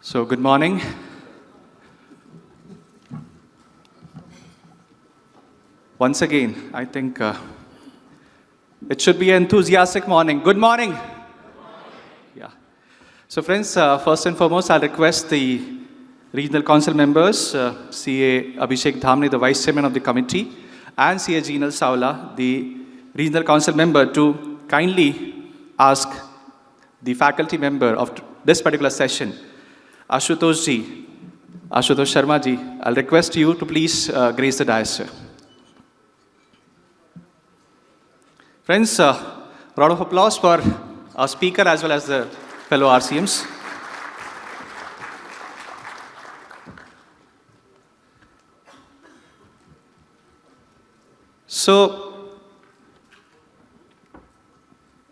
So, good morning. Once again, I think it should be an enthusiastic morning. Good morning. Yeah. So, friends, first and foremost, I'll request the regional council members, CA Abhishek Dhamne, the vice chairman of the committee, and CA Jinal Savla, the regional council member, to kindly ask the faculty member of this particular session, Ashutosh Sharma ji, I'll request you to please grace the dais, sir. Friends, round of applause for our speaker as well as the fellow RCMs. So,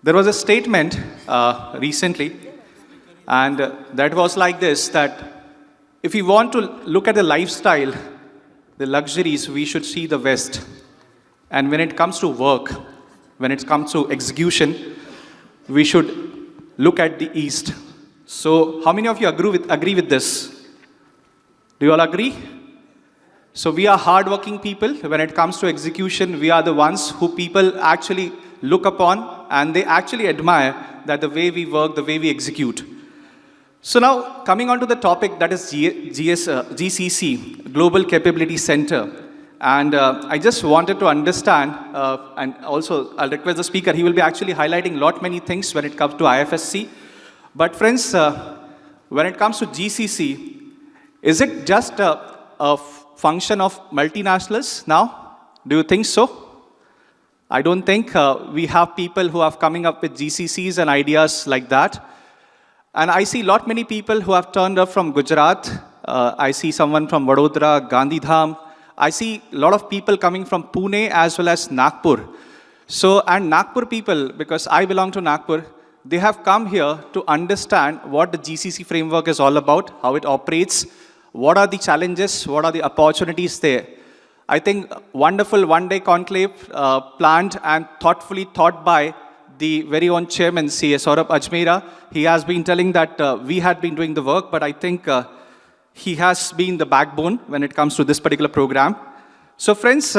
there was a statement recently, and that was like this, that if we want to look at the lifestyle, the luxuries, we should see the West. And when it comes to work, when it comes to execution, we should look at the East. So, how many of you agree with this? Do you all agree? So, we are hardworking people. When it comes to execution, we are the ones who people actually look upon and they actually admire that the way we work, the way we execute. So now, coming on to the topic, that is GCC, Global Capability Center. And I just wanted to understand, and also I'll request the speaker, he will be actually highlighting many things when it comes to IFSC. But friends, when it comes to GCC, is it just a function of multinationals now? Do you think so? I don't think we have people who are coming up with GCCs and ideas like that. And I see many people who have turned up from Gujarat. I see someone from Vadodara, Gandhidham. I see a lot of people coming from Pune as well as Nagpur. So, and Nagpur people, because I belong to Nagpur, they have come here to understand what the GCC framework is all about, how it operates, what are the challenges, what are the opportunities there. I think wonderful one-day conclave planned and thoughtfully thought by the very own chairman, C.A. Saurabh Ajmera. He has been telling that we had been doing the work, but I think he has been the backbone when it comes to this particular program. So friends,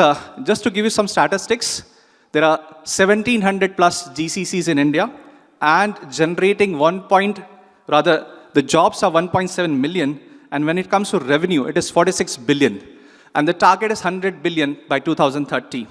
just to give you some statistics, there are 1,700 plus GCCs in India and generating the jobs are 1.7 million. And when it comes to revenue, it is 46 billion. And the target is 100 billion by 2030.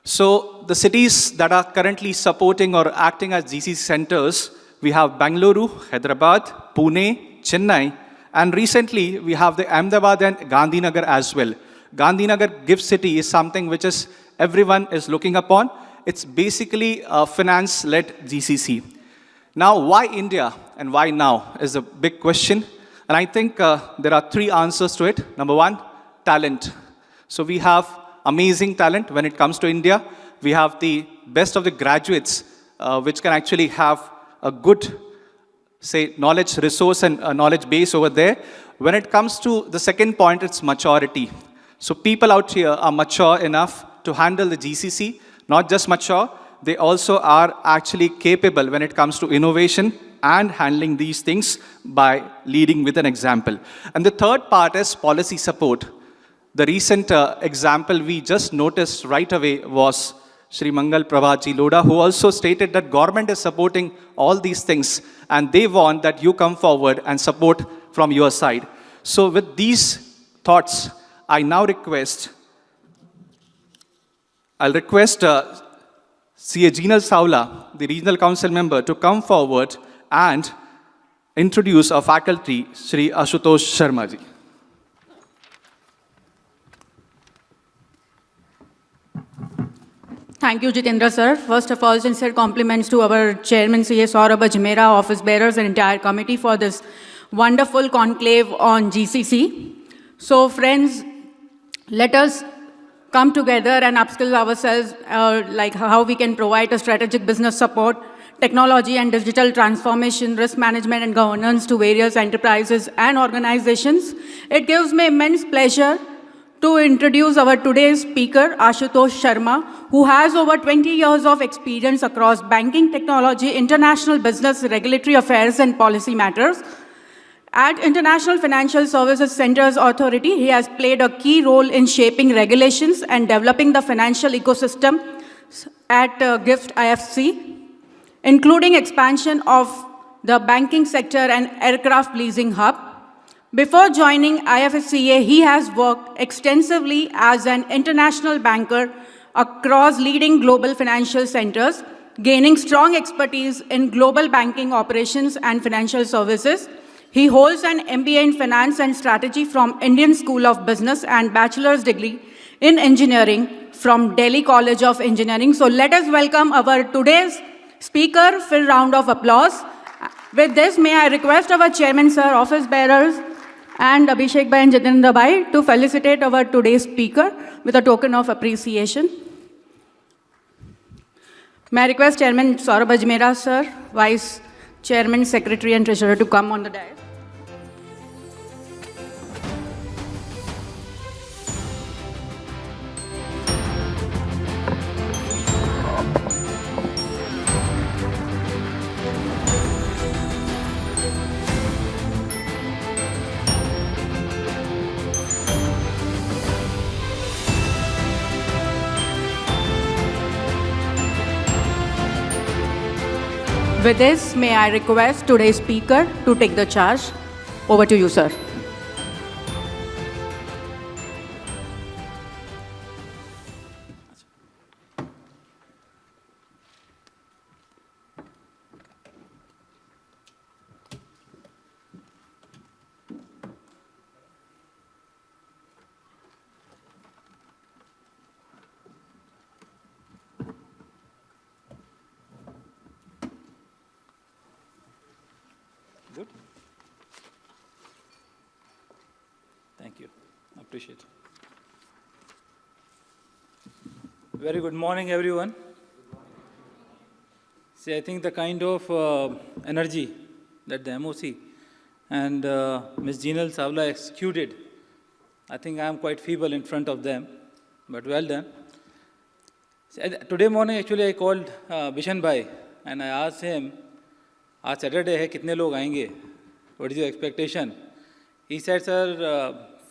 So the cities that are currently supporting or acting as GCC centers, we have Bangalore, Hyderabad, Pune, Chennai, and recently we have the Ahmedabad and Gandhinagar as well. Gandhinagar gift city is something which is everyone is looking upon. It's basically a finance-led GCC. Now, why India and why now is a big question. And I think there are three answers to it. Number one, talent. So we have amazing talent when it comes to India. We have the best of the graduates, which can actually have a good, say, knowledge resource and knowledge base over there. When it comes to the second point, it's maturity. So people out here are mature enough to handle the GCC, not just mature, they also are actually capable when it comes to innovation and handling these things by leading with an example. And the third part is policy support. The recent example we just noticed right away was Shri Mangal Prabhatji Lodha, who also stated that government is supporting all these things and they want that you come forward and support from your side. So with these thoughts, I now request, CA Jinal Savla, the regional council member, to come forward and introduce our faculty, Shri Ashutosh Sharma ji. Thank you, Jitendra sir. First of all, sincere compliments to our chairman, C.A. Saurabh Ajmera, office bearers and entire committee for this wonderful conclave on GCC. So friends, let us come together and upskill ourselves, like how we can provide a strategic business support, technology and digital transformation, risk management and governance to various enterprises and organizations. It gives me immense pleasure to introduce our today's speaker, Ashutosh Sharma, who has over 20 years of experience across banking technology, international business, regulatory affairs, and policy matters. At International Financial Services Centers Authority, he has played a key role in shaping regulations and developing the financial ecosystem at GIFT IFSC, including expansion of the banking sector and aircraft leasing hub. Before joining IFSCA, he has worked extensively as an international banker across leading global financial centers, gaining strong expertise in global banking operations and financial services. He holds an MBA in Finance and Strategy from Indian School of Business and bachelor's degree in engineering from Delhi College of Engineering. So let us welcome our today's speaker for a round of applause. With this, may I request our chairman, sir, office bearers, and Abhishek Bhai and Jitendra Bhai to felicitate our today's speaker with a token of appreciation. May I request Chairman Saurabh Ajmera, sir, Vice Chairman, Secretary and Treasurer to come on the dais. With this, may I request today's speaker to take the charge. Over to you, sir. Good. Thank you. Appreciate it. Very good morning, everyone. See, I think the kind of energy that the MOC and Ms. Jinal Savla executed, I think I am quite feeble in front of them, but well done. See, today morning, actually, I called Bishan Bhai and I asked him, आज Saturday है कितने लोग आएंगे what is your expectation he said sir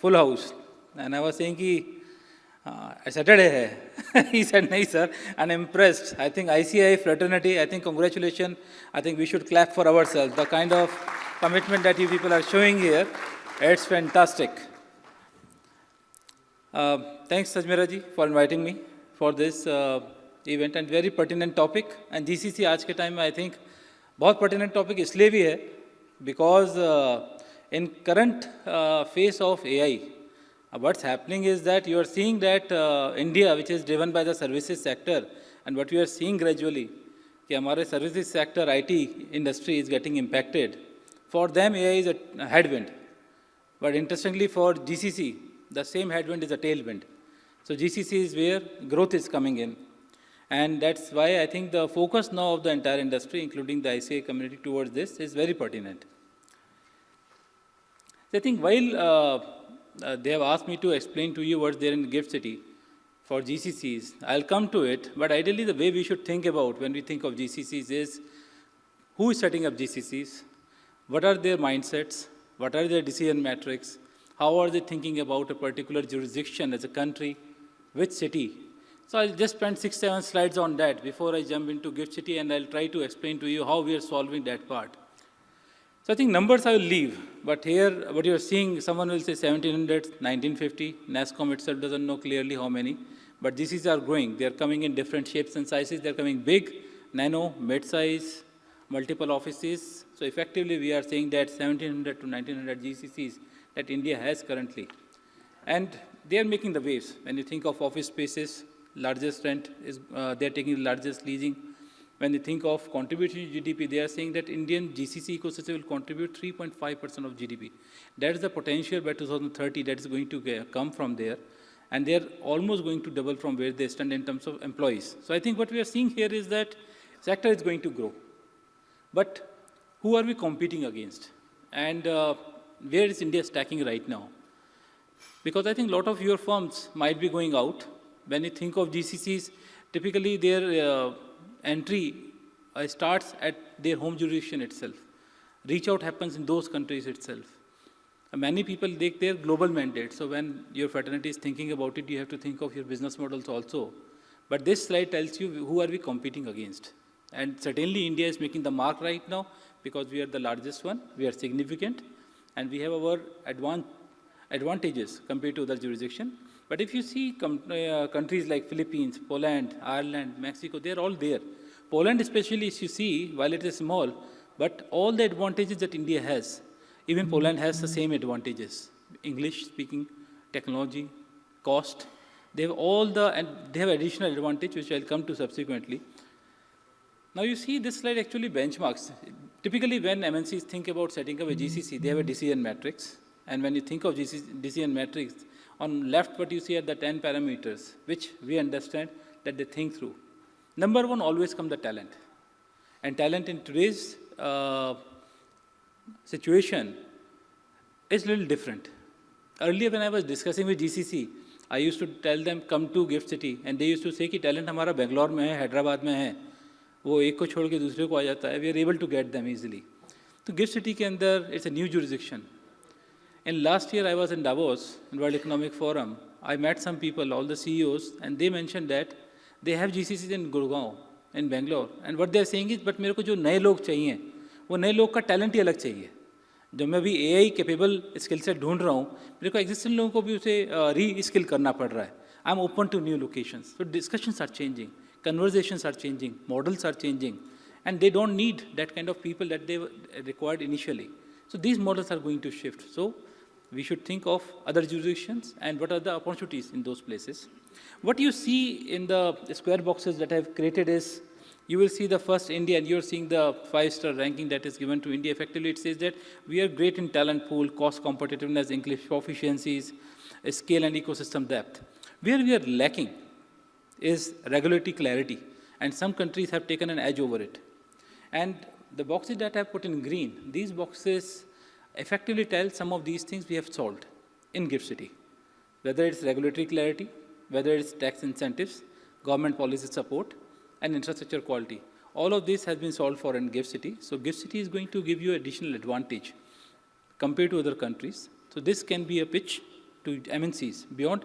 full house and I was saying कि Saturday है he said नहीं sir I am impressed I think ICI fraternity I think congratulations I think we should clap for ourselves the kind of commitment that you people are showing here it's fantastic thanks Ajmera ji for inviting me for this event and very pertinent topic and GCC आज के time में I think बहुत pertinent topic इसलिए भी है because in current face of AI what's happening is that you are seeing that India which is driven by the services sector and what we are seeing gradually कि हमारे services sector IT industry is getting impacted for them AI is a headwind but interestingly for GCC the same headwind is a tailwind so GCC is where growth is coming in. And that's why I think the focus now of the entire industry, including the ICI community towards this, is very pertinent. So I think while they have asked me to explain to you what's there in GIFT City for GCCs, I'll come to it, but ideally the way we should think about when we think of GCCs is who is setting up GCCs, what are their mindsets, what are their decision metrics, how are they thinking about a particular jurisdiction as a country, which city. So I'll just spend 6-7 slides on that before I jump into GIFT City and I'll try to explain to you how we are solving that part. So I think numbers I will leave, but here what you are seeing, someone will say 1700, 1950, NASSCOM itself doesn't know clearly how many, but GCCs are growing. They are coming in different shapes and sizes. They are coming big, nano, mid-size, multiple offices. So effectively we are saying that 1700 to 1900 GCCs that India has currently. And they are making the waves. When you think of office spaces, largest rent is, they are taking the largest leasing. When you think of contribution to GDP, they are saying that Indian GCC ecosystem will contribute 3.5% of GDP. That is the potential by 2030 that is going to come from there. And they are almost going to double from where they stand in terms of employees. So I think what we are seeing here is that sector is going to grow. But who are we competing against? And where is India stacking right now? Because I think a lot of your firms might be going out. When you think of GCCs, typically their entry starts at their home jurisdiction itself. Reach out happens in those countries itself. Many people take their global mandate. So when your fraternity is thinking about it, you have to think of your business models also. But this slide tells you who are we competing against. And certainly India is making the mark right now because we are the largest one, we are significant, and we have our advantages compared to other jurisdictions. But if you see countries like Philippines, Poland, Ireland, Mexico, they are all there. Poland especially, if you see, while it is small, but all the advantages that India has, even Poland has the same advantages. English speaking, technology, cost, they have all and they have additional advantage which I'll come to subsequently. Now you see this slide actually benchmarks. Typically when MNCs think about setting up a GCC, they have a decision matrix. And when you think of decision matrix, on left what you see are the 10 parameters, which we understand that they think through. Number one always comes the talent. And talent in today's situation is a little different. Earlier when I was discussing with GCC, I used to tell them come to Gift City and they used to say कि talent हमारा Bangalore में है, हैदराबाद में है, वो एक को छोड़ के दूसरे को आ जाता है, we are able to get them easily. तो Gift City के अंदर it's a new jurisdiction. And last year I was in Davos, in World Economic Forum. I met some people, all the CEOs, and they mentioned that they have GCCs in Gurgaon, in Bangalore. And what they are saying is, but मेरे को जो नए लोग चाहिए, वो नए लोग का talent ही अलग चाहिए. जब मैं अभी AI capable skill set ढूंढ रहा हूँ, मेरे को existing लोगों को भी उसे re-skill करना पड़ रहा है. I'm open to new locations. So discussions are changing, conversations are changing, models are changing, and they don't need that kind of people that they required initially. So these models are going to shift. So we should think of other jurisdictions and what are the opportunities in those places. What you see in the square boxes that I have created is, you will see the first India, and you're seeing the 5-star ranking that is given to India. Effectively, it says that we are great in talent pool, cost competitiveness, English proficiencies, scale and ecosystem depth. Where we are lacking is regulatory clarity, and some countries have taken an edge over it. And the boxes that I have put in green, these boxes effectively tell some of these things we have solved in Gift City. Whether it's regulatory clarity, whether it's tax incentives, government policy support, and infrastructure quality. All of this has been solved for in Gift City. So Gift City is going to give you additional advantage compared to other countries. So this can be a pitch to MNCs. Beyond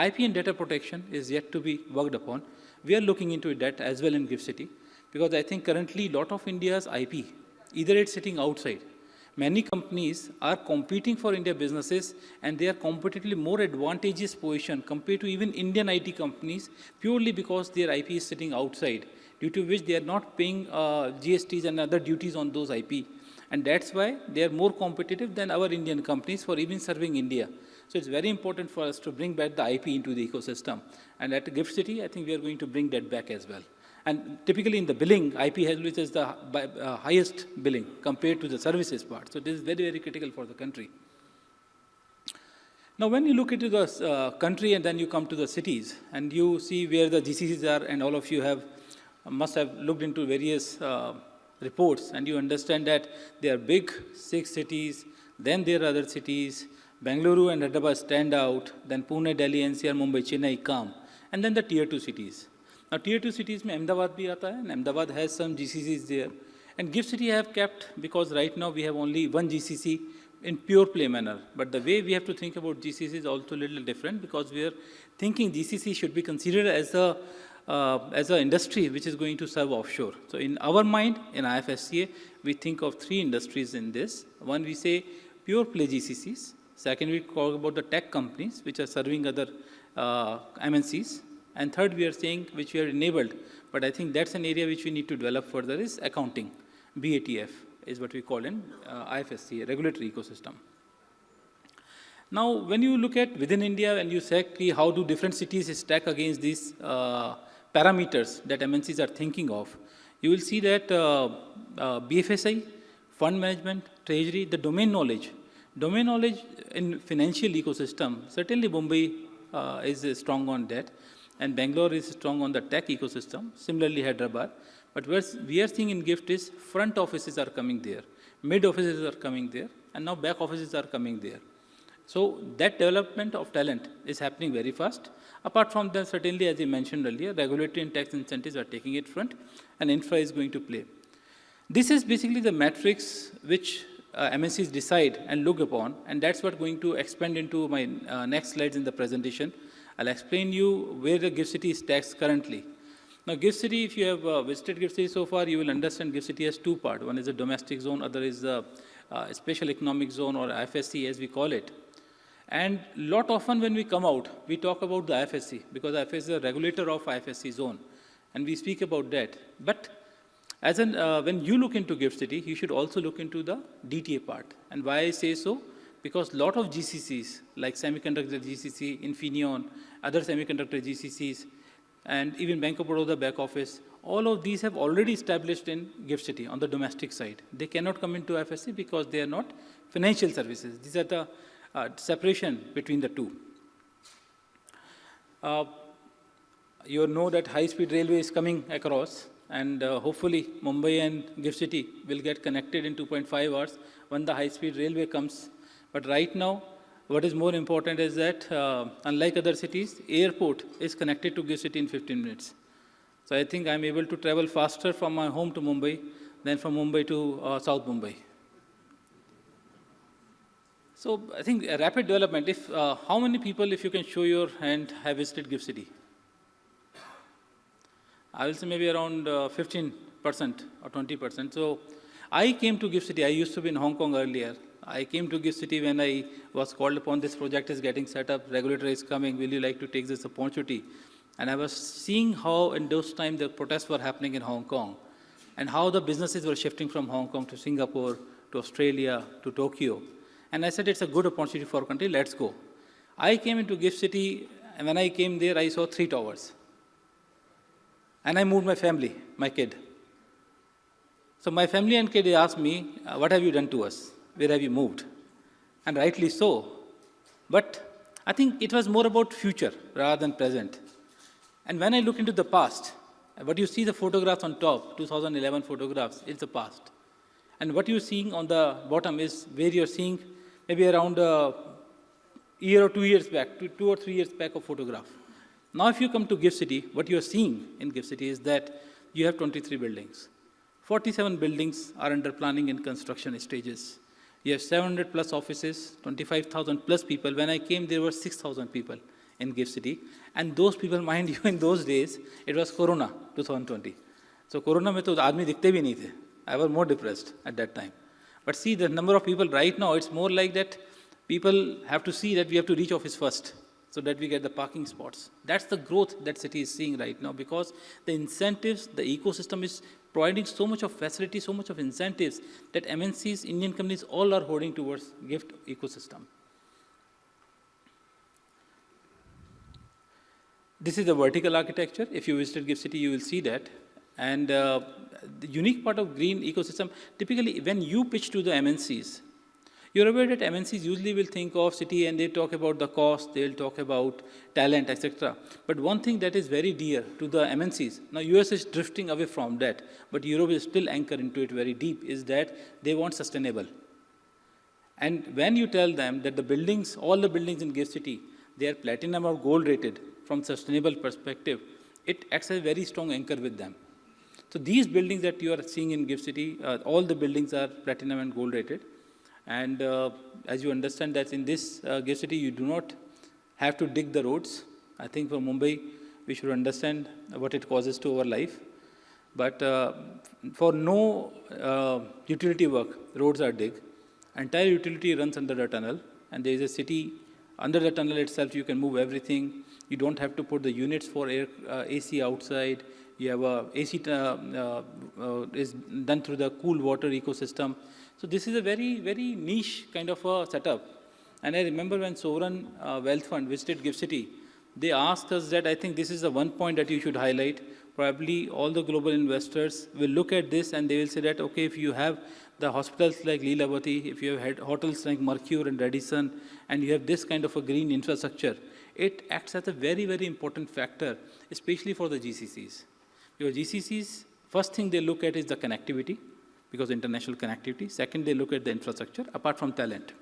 IP and data protection is yet to be worked upon. We are looking into that as well in Gift City, because I think currently a lot of India's IP, either it's sitting outside. Many companies are competing for India businesses, and they are competitively more advantageous position compared to even Indian IT companies, purely because their IP is sitting outside, due to which they are not paying GSTs and other duties on those IP. And that's why they are more competitive than our Indian companies for even serving India. So it's very important for us to bring back the IP into the ecosystem. And at Gift City, I think we are going to bring that back as well. And typically in the billing, IP has which is the highest billing compared to the services part. So this is very, very critical for the country. Now when you look into the country and then you come to the cities and you see where the GCCs are, and all of you must have looked into various reports, and you understand that they are big 6 cities, then there are other cities, Bengaluru and Hyderabad stand out, then Pune, Delhi, NCR, Mumbai, Chennai come, and then the tier 2 cities. Now, tier 2 cities में Ahmedabad भी आता है, and Ahmedabad has some GCCs there. And Gift City I have kept because right now we have only one GCC in pure play manner. But the way we have to think about GCC is also a little different, because we are thinking GCC should be considered as an industry which is going to serve offshore. So in our mind, in IFSCA, we think of 3 industries in this. One, we say pure play GCCs. Second, we talk about the tech companies which are serving other MNCs. And third, we are saying, which we are enabled, but I think that's an area which we need to develop further, is accounting. BATF is what we call in IFSC, regulatory ecosystem. Now, when you look at within India and you say how do different cities stack against these parameters that MNCs are thinking of, you will see that BFSI, fund management, treasury, the domain knowledge in financial ecosystem, certainly Mumbai is strong on that. And Bangalore is strong on the tech ecosystem, similarly Hyderabad. But what we are seeing in GIFT is front offices are coming there, mid offices are coming there, and now back offices are coming there. So that development of talent is happening very fast. Apart from that, certainly as I mentioned earlier, regulatory and tax incentives are taking it front, and infra is going to play. This is basically the matrix which MNCs decide and look upon, and that's what going to expand into my next slides in the presentation. I'll explain you where the GIFT City is taxed currently. Now, GIFT City, if you have visited GIFT City so far, you will understand GIFT City has two parts. One is the domestic zone, other is the special economic zone, or IFSC as we call it. And lot often when we come out, we talk about the IFSC, because IFSC is the regulator of IFSC zone, and we speak about that. But as when you look into GIFT City, you should also look into the DTA part. And why I say so? Because lot of GCCs, like semiconductor GCC, Infineon, other semiconductor GCCs, and even Bank of Baroda back office, all of these have already established in GIFT City on the domestic side. They cannot come into IFSC because they are not financial services. These are the separation between the two. You know that high-speed railway is coming across, and hopefully Mumbai and GIFT City will get connected in 2.5 hours when the high-speed railway comes. But right now, what is more important is that, unlike other cities, airport is connected to GIFT City in 15 minutes. So I think I'm able to travel faster from my home to Mumbai than from Mumbai to South Mumbai. So I think a rapid development. If how many people, if you can show your hand, have visited GIFT City? I will say maybe around 15% or 20%. So I came to GIFT City. I used to be in Hong Kong earlier. I came to GIFT City when I was called upon. This project is getting set up. Regulator is coming. Will you like to take this opportunity? And I was seeing how in those times the protests were happening in Hong Kong, and how the businesses were shifting from Hong Kong to Singapore, to Australia, to Tokyo. And I said, it's a good opportunity for our country, let's go. I came into GIFT City, and when I came there, I saw 3 towers. And I moved my family, my kid. So my family and kid asked me, what have you done to us? Where have you moved? And rightly so. But I think it was more about future rather than present. And when I look into the past, what you see the photographs on top, 2011 photographs, it's the past. And what you're seeing on the bottom is where you're seeing maybe around a year or 2 years back, 2 or 3 years back of photograph. Now if you come to GIFT City, what you're seeing in GIFT City is that you have 23 buildings. 47 buildings are under planning and construction stages. You have 700 plus offices, 25,000 plus people. When I came, there were 6,000 people in GIFT City. And those people, mind you, in those days, it was Corona, 2020. So Corona mein to aadmi dikhte bhi nahi the. I was more depressed at that time. But see, the number of people right now, it's more like that people have to see that we have to reach office first so that we get the parking spots. That's the growth that city is seeing right now, because the incentives, the ecosystem is providing so much of facility, so much of incentives that MNCs, Indian companies, all are holding towards GIFT ecosystem. This is the vertical architecture. If you visited GIFT City, you will see that. And the unique part of green ecosystem, typically when you pitch to the MNCs, you're aware that MNCs usually will think of city and they talk about the cost, they'll talk about talent, etc. But one thing that is very dear to the MNCs, now US is drifting away from that, but Europe is still anchored into it very deep, is that they want sustainable. And when you tell them that the buildings, all the buildings in GIFT City, they are platinum or gold rated from sustainable perspective, it acts as a very strong anchor with them. So these buildings that you are seeing in GIFT City, all the buildings are platinum and gold rated. And as you understand that in this GIFT City, you do not have to dig the roads. I think for Mumbai, we should understand what it causes to our life. But for no utility work, roads are dig. Entire utility runs under the tunnel, and there is a city under the tunnel itself. You can move everything. You don't have to put the units for air, AC outside. You have AC is done through the cool water ecosystem. So this is a very, very niche kind of a setup. And I remember when Sovereign Wealth Fund visited GIFT City, they asked us that I think this is the one point that you should highlight. Probably all the global investors will look at this and they will say that, okay, if you have the hospitals like Leelavati, if you have had hotels like Mercure and Radisson, and you have this kind of a green infrastructure, it acts as a very, very important factor, especially for the GCCs. Because GCCs, first thing they look at is the connectivity, because international connectivity. Second, they look at the infrastructure, apart from talent.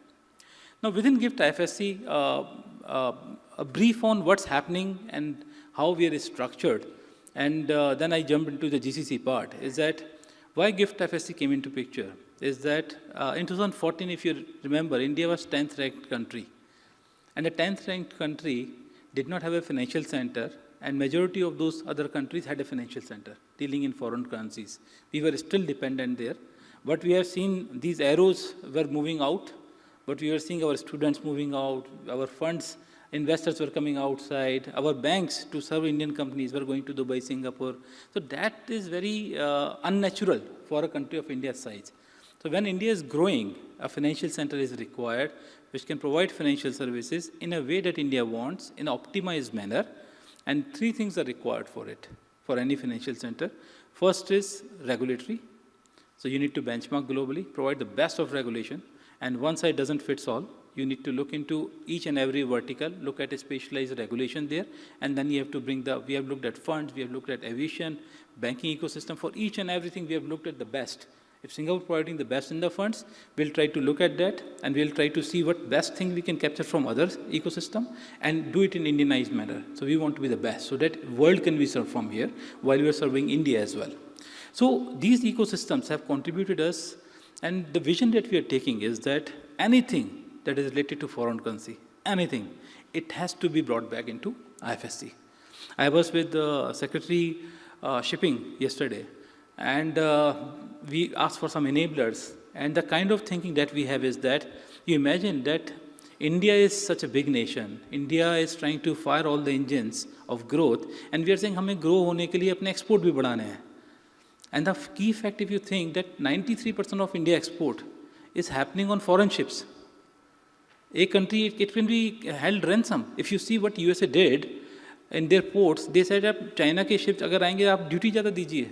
Now, within GIFT IFSC, a brief on what's happening and how we are structured, and then I jump into the GCC part, is that why GIFT IFSC came into picture. is that in 2014, if you remember, India was 10th ranked country. And the 10th ranked country did not have a financial center, and majority of those other countries had a financial center dealing in foreign currencies. We were still dependent there. But we have seen these arrows were moving out, but we were seeing our students moving out, our funds, investors were coming outside, our banks to serve Indian companies were going to Dubai, Singapore. So that is very unnatural for a country of India's size. So when India is growing, a financial center is required, which can provide financial services in a way that India wants, in an optimized manner. And three things are required for it, for any financial center. First is regulatory. So you need to benchmark globally, provide the best of regulation. And one size doesn't fit all. You need to look into each and every vertical, look at a specialized regulation there, and then you have to bring we have looked at funds, we have looked at aviation, banking ecosystem. For each and everything, we have looked at the best. If Singapore is providing the best in the funds, we'll try to look at that, and we'll try to see what best thing we can capture from other ecosystem and do it in Indianized manner. So we want to be the best, so that world can be served from here while we are serving India as well. So these ecosystems have contributed us, and the vision that we are taking is that anything that is related to foreign currency, anything, it has to be brought back into IFSC. I was with the Secretary Shipping yesterday, and we asked for some enablers. And the kind of thinking that we have is that, you imagine that India is such a big nation. India is trying to fire all the engines of growth, and we are saying हमें grow होने के लिए अपने export भी बढ़ाने हैं. And the key fact, if you think that 93% of India export is happening on foreign ships. A country, it can be held ransom. If you see what USA did in their ports, they said आप China के ships अगर आएंगे आप duty ज़्यादा दीजिए.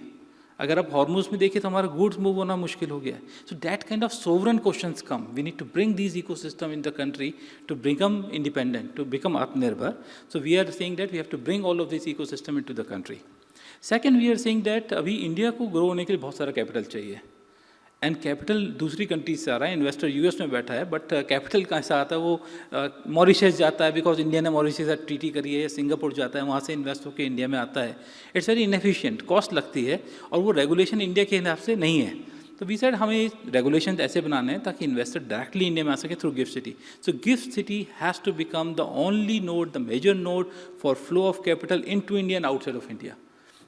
अगर आप Hormuz में देखें तो हमारा goods move होना मुश्किल हो गया है. So that kind of sovereign questions come. We need to bring these ecosystem in the country to become independent, to become Atmanirbhar. So we are saying that we have to bring all of this ecosystem into the country. Second, we are saying that अभी India को grow होने के लिए बहुत सारा capital चाहिए. And capital दूसरी countries से आ रहा है, इन्वेस्टर यूएस में बैठा है, बट कैपिटल कहाँ से आता है, वो मॉरिशस जाता है, बिकॉज इंडिया ने मॉरिशस से ट्रीटी करी है, सिंगापुर जाता है, वहाँ से इन्वेस्ट होकर इंडिया में आता है. इट्स वेरी इनएफिशिएंट, कॉस्ट लगती है, और वो रेगुलेशन इंडिया के हिसाब से नहीं है. तो वी साइड हमें रेगुलेशन ऐसे बनाने हैं ताकि इन्वेस्टर डायरेक्टली इंडिया में आ सके through GIFT City. So GIFT City has to become the only node, the major node for flow of capital into India and outside of India.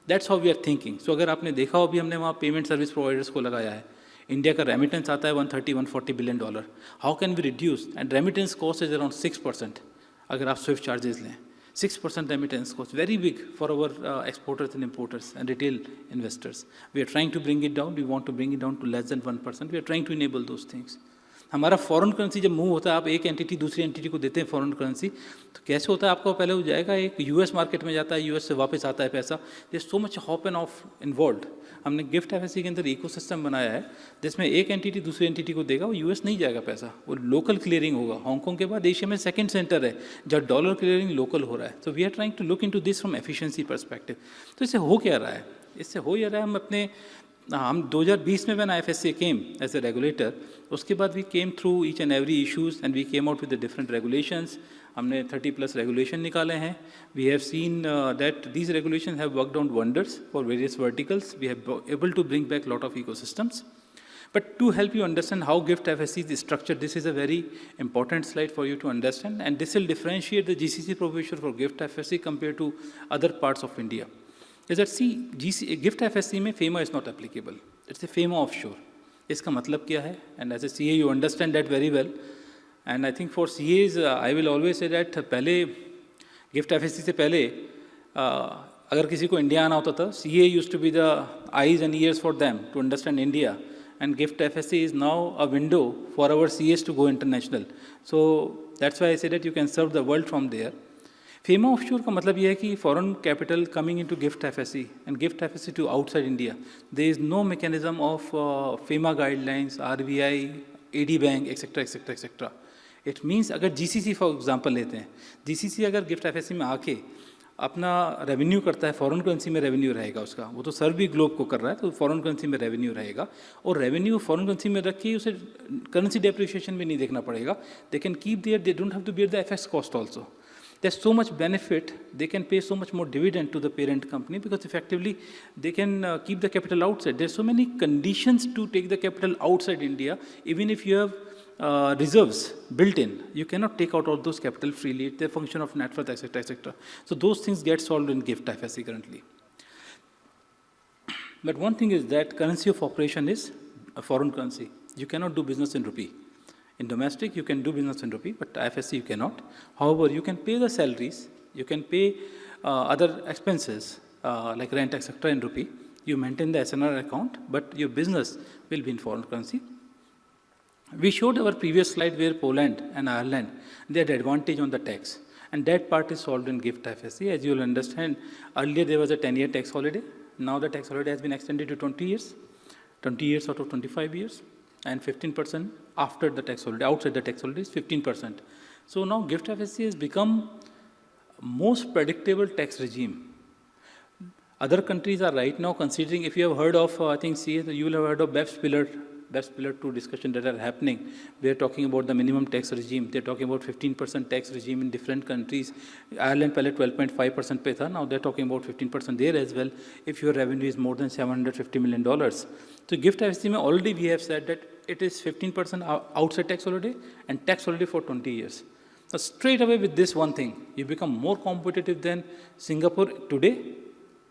That's how we are thinking. So अगर आपने देखा हो, अभी हमने वहाँ पेमेंट सर्विस प्रोवाइडर्स को लगाया है. इंडिया का रेमिटेंस आता है $130-140 billion. How can we reduce? And remittance cost is around 6%. अगर आप स्विफ्ट चार्जेस लें, 6% remittance cost, very big for our exporters and importers and retail investors. We are trying to bring it down. We want to bring it down to less than 1%. We are trying to enable those things. हमारा foreign currency जब move होता है, आप एक entity दूसरी entity को देते हैं फॉरेन करेंसी, तो कैसे होता है, आपको पहले हो जाएगा, एक यूएस मार्केट में जाता है, यूएस से वापस आता है पैसा. There so much hop and off involved. हमने गिफ्ट एफएससी के अंदर इकोसिस्टम बनाया है जिसमें एक एंटिटी दूसरी एंटिटी को देगा, वो यूएस नहीं जाएगा पैसा, वो लोकल क्लियरिंग होगा. हांगकॉन्ग के बाद एशिया में सेकंड सेंटर है जहाँ डॉलर क्लियरिंग लोकल हो रहा है. तो we are trying to look into this from efficiency perspective. तो इससे हो क्या रहा है? इससे हो ये रहा है, हम 2020 में when IFSCA came as a regulator, उसके बाद we came through each and every issues and we came out with the different regulations. हमने 30+ रेगुलेशन निकाले हैं. We have seen that these regulation have worked out wonders for various verticals. We have able to bring back lot of ecosystems. But to help you understand how GIFT FSC is structured, this is a very important slide for you to understand, and this will differentiate the GCC provision for GIFT FSC compared to other parts of India. Is that GIFT FSC में FEMA is not applicable. It's a FEMA offshore. इसका मतलब क्या है? And as a CA you understand that very well. And I think for CAs I will always say that पहले GIFT FSC से पहले अगर किसी को इंडिया आना होता था, CA used to be the eyes and ears for them to understand India. And GIFT FSC is now a window for our CAs to go international. So that's why I say that you can serve the world from there. FEMA offshore का मतलब ये है कि foreign capital coming into GIFT FSC and GIFT FSC to outside India. There is no mechanism of FEMA guidelines, RBI, AD Bank, etc., etc., etc. It means अगर GCC for example लेते हैं, GCC अगर GIFT FSC में आके अपना revenue करता है, foreign currency में रेवेन्यू रहेगा उसका, वो तो सर्व भी ग्लोब को कर रहा है, तो फॉरेन करेंसी में रेवेन्यू रहेगा, और रेवेन्यू फॉरेन करेंसी में रख के उसे करेंसी डेप्रिशिएशन भी नहीं देखना पड़ेगा. They can keep there, they don't have to bear the FX cost also. there's so much benefit, they can pay so much more dividend to the parent company because effectively they can keep the capital outside. There's so many conditions to take the capital outside India. Even if you have reserves built in, you cannot take out all those capital freely. It's a function of net worth, etc., etc. So those things get solved in GIFT IFSC currently. But one thing is that currency of operation is a foreign currency. You cannot do business in rupee. In domestic, you can do business in rupee, but IFSC you cannot. However, you can pay the salaries, you can pay other expenses like rent, etc. in rupee. You maintain the SNR account, but your business will be in foreign currency. We showed our previous slide where Poland and Ireland, they had advantage on the tax. And that part is solved in GIFT IFSC. As you will understand, earlier there was a 10-year tax holiday. Now the tax holiday has been extended to 20 years. 20 years out of 25 years. And 15% after the tax holiday, outside the tax holiday is 15%. So now GIFT FSC has become most predictable tax regime. Other countries are right now considering, if you have heard of, I think you will have heard of BEPS Pillar 2 discussion that are happening. We are talking about the minimum tax regime. They're talking about 15% tax regime in different countries. Ireland pehle 12.5% pe tha. Now they're talking about 15% there as well if your revenue is more than $750 million. So GIFT FSC mein already we have said that it is 15% outside tax holiday and tax holiday for 20 years. So straight away with this one thing, you become more competitive than Singapore today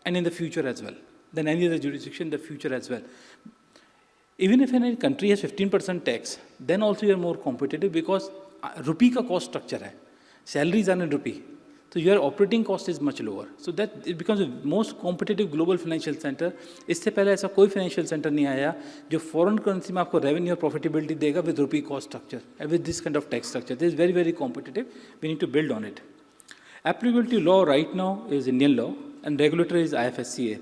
and in the future as well, than any other jurisdiction in the future as well. Even if any country has 15% tax, then also you are more competitive because rupee ka cost structure hai. Salaries are in rupee. So your operating cost is much lower. So that it becomes the most competitive global financial center. इससे पहले ऐसा कोई financial center नहीं आया जो foreign currency में आपको revenue और profitability देगा with rupee cost structure and with this kind of tax structure. This is very, very competitive. We need to build on it. Applicability law right now is Indian law and regulator is IFSCA.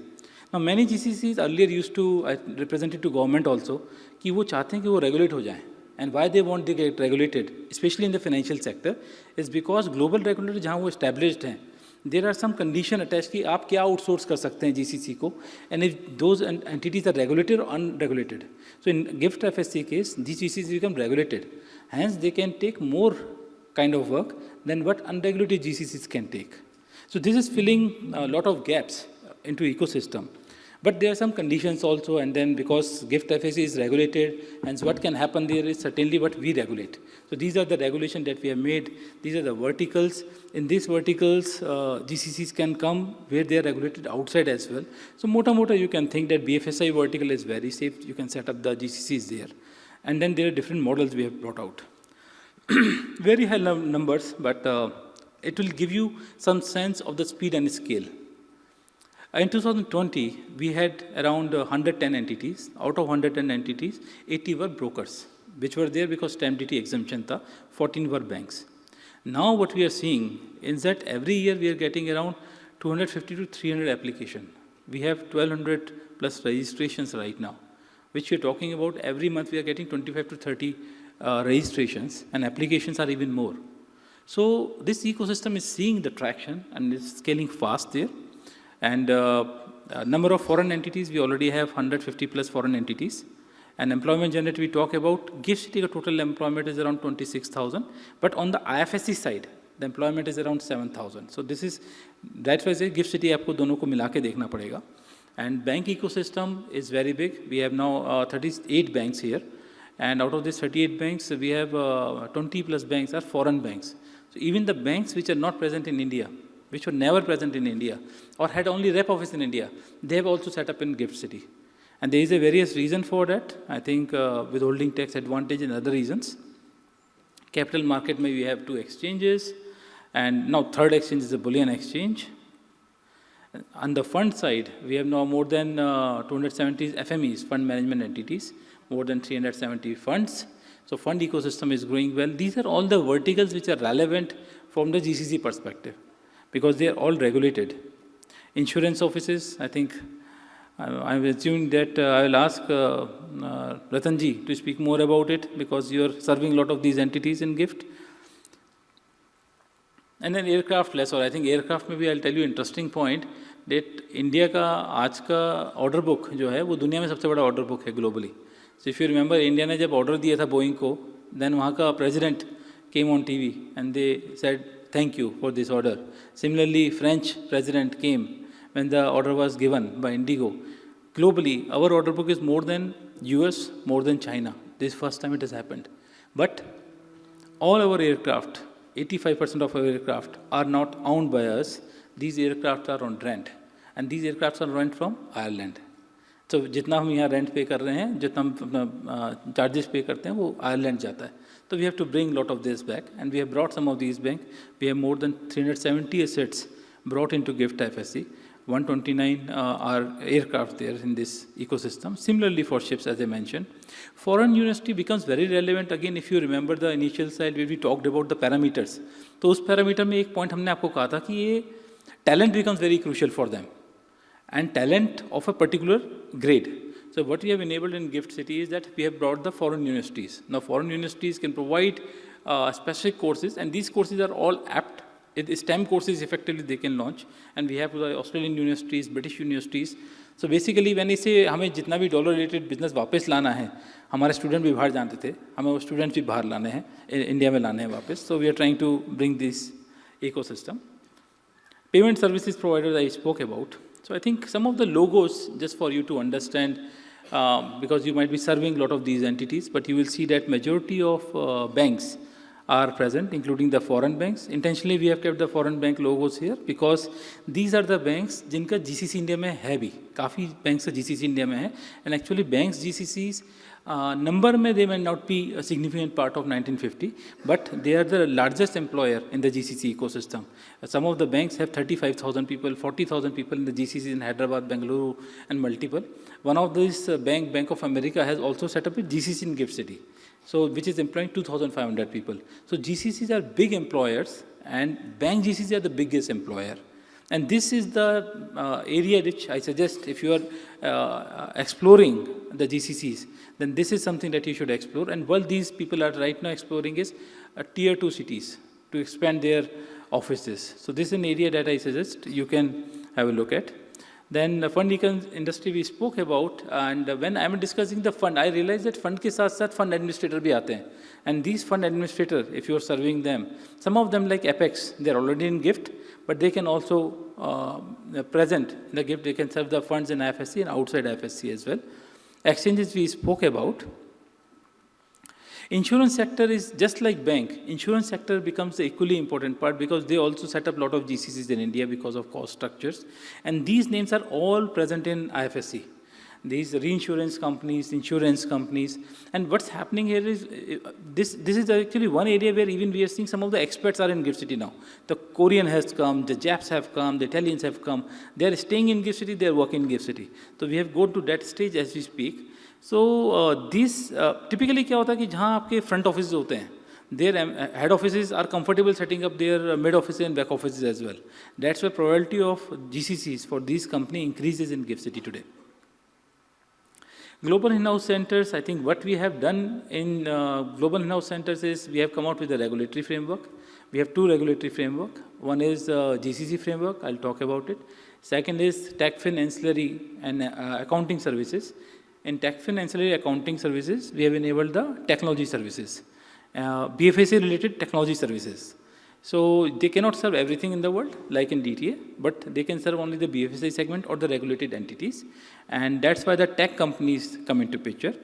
Now many GCCs earlier used to, I represented to government also, कि वो चाहते हैं कि वो regulate हो जाएं. And why they want to get regulated, especially in the financial sector, is because global regulator जहाँ वो established हैं, there are some condition attached कि आप क्या outsource कर सकते हैं GCC को, and if those entities are regulated or unregulated. So in GIFT FSC case, these GCCs become regulated. Hence, they can take more kind of work than what unregulated GCCs can take. So this is filling a lot of gaps into ecosystem. But there are some conditions also, and then because GIFT FSC is regulated, and what can happen there is certainly what we regulate. So these are the regulations that we have made. These are the verticals. In these verticals, GCCs can come where they are regulated outside as well. So mota you can think that BFSI vertical is very safe. You can set up the GCCs there. And then there are different models we have brought out. Very high numbers, but it will give you some sense of the speed and scale. In 2020, we had around 110 entities. Out of 110 entities, 80 were brokers, which were there because stamp duty exemption tha. 14 were banks. Now what we are seeing is that every year we are getting around 250 to 300 applications. We have 1,200 plus registrations right now, which we are talking about. Every month we are getting 25 to 30 registrations, and applications are even more. So this ecosystem is seeing the traction and is scaling fast there. And number of foreign entities, we already have 150 plus foreign entities. And employment generated, we talk about, GIFT City total employment is around 26,000. But on the IFSC side, the employment is around 7,000. So this is, that's why I say GIFT City aapko dono ko mila ke dekhna padega. And bank ecosystem is very big. We have now 38 banks here. And out of these 38 banks, we have 20 plus banks are foreign banks. So even the banks which are not present in India, which were never present in India, or had only rep office in India, they have also set up in GIFT City. And there is a various reason for that. I think withholding tax advantage and other reasons. Capital market, maybe we have 2 exchanges. And now third exchange is a bullion exchange. On the fund side, we have now more than 270 FMEs, fund management entities, more than 370 funds. So fund ecosystem is growing well. These are all the verticals which are relevant from the GCC perspective, because they are all regulated. Insurance offices, I think, I'm assuming that I will ask Ratanji to speak more about it, because you are serving a lot of these entities in GIFT. And then aircraft lessor, I think aircraft maybe I'll tell you interesting point, that India का आज का order book जो है, वो दुनिया में सबसे बड़ा order book है globally. So if you remember, India ने जब order दिया था Boeing को, then वहाँ का president came on TV and they said, thank you for this order. Similarly, French president came when the order was given by Indigo. Globally, our order book is more than US, more than China. This is first time it has happened. But all our aircraft, 85% of our aircraft are not owned by us. These aircraft are on rent. And these aircraft are rent from Ireland. So जितना हम यहाँ rent पे कर रहे हैं, जितना हम अपना चार्जेस पे करते हैं, वो आयरलैंड जाता है. So we have to bring lot of this back, and we have brought some of these back. We have more than 370 assets brought into GIFT IFSC. 129 are aircraft there in this ecosystem. Similarly for ships, as I mentioned. Foreign university becomes very relevant again if you remember the initial slide where we talked about the parameters. तो उस parameter में एक point हमने आपको कहा था कि ये talent becomes very crucial for them. And talent of a particular grade. So what we have enabled in GIFT City is that we have brought the foreign universities. Now foreign universities can provide specific courses, and these courses are all apt. STEM courses effectively they can launch, and we have the Australian universities, British universities. So basically when I say हमें जितना भी dollar related business वापस लाना है, हमारे student भी बाहर जानते थे, हमें वो students भी बाहर लाने हैं, इंडिया में लाने हैं वापस. So we are trying to bring this ecosystem. Payment services providers I spoke about. So I think some of the logos, just for you to understand, because you might be serving a lot of these entities, but you will see that majority of banks are present, including the foreign banks. Intentionally, we have kept the foreign bank logos here because these are the banks जिनका GCC India में है भी. काफ़ी banks का GCC India में है, and actually banks GCCs number में they may not be a significant part of 1950, but they are the largest employer in the GCC ecosystem. Some of the banks have 35,000 people, 40,000 people in the GCCs in Hyderabad, Bengaluru, and multiple. One of these Bank of America has also set up a GCC in GIFT City, so which is employing 2,500 people. So GCCs are big employers, and bank GCCs are the biggest employer. And this is the area which I suggest if you are exploring the GCCs, then this is something that you should explore. And what these people are right now exploring is tier 2 cities to expand their offices. So this is an area that I suggest you can have a look at. Then the fund industry we spoke about, and when I am discussing the fund, I realized that fund के साथ साथ fund administrator भी आते हैं. And these fund administrator, if you are serving them, some of them like Apex, they are already in GIFT, but they can also present in the GIFT, they can serve the funds in IFSC and outside IFSC as well. Exchanges we spoke about. Insurance sector is just like bank. Insurance sector becomes the equally important part because they also set up a lot of GCCs in India because of cost structures. And these names are all present in IFSC. These reinsurance companies, insurance companies. And what's happening here is, this is actually one area where even we are seeing some of the experts are in GIFT City now. The Korean has come, the Japs have come, the Italians have come. They are staying in GIFT City, they are working in GIFT City. So we have gone to that stage as we speak. So this typically क्या होता है कि जहाँ आपके front offices होते हैं, their head offices are comfortable setting up their mid offices and back offices as well. That's why probability of GCCs for these company increases in GIFT City today. Global in-house centers, I think what we have done in global in-house centers is we have come out with a regulatory framework. We have two regulatory framework. One is GCC framework, I'll talk about it. Second is TechFin ancillary and accounting services. In TechFin ancillary accounting services, we have enabled the technology services, BFSA related technology services. So they cannot serve everything in the world, like in DTA, but they can serve only the BFSI segment or the regulated entities. And that's why the tech companies come into picture.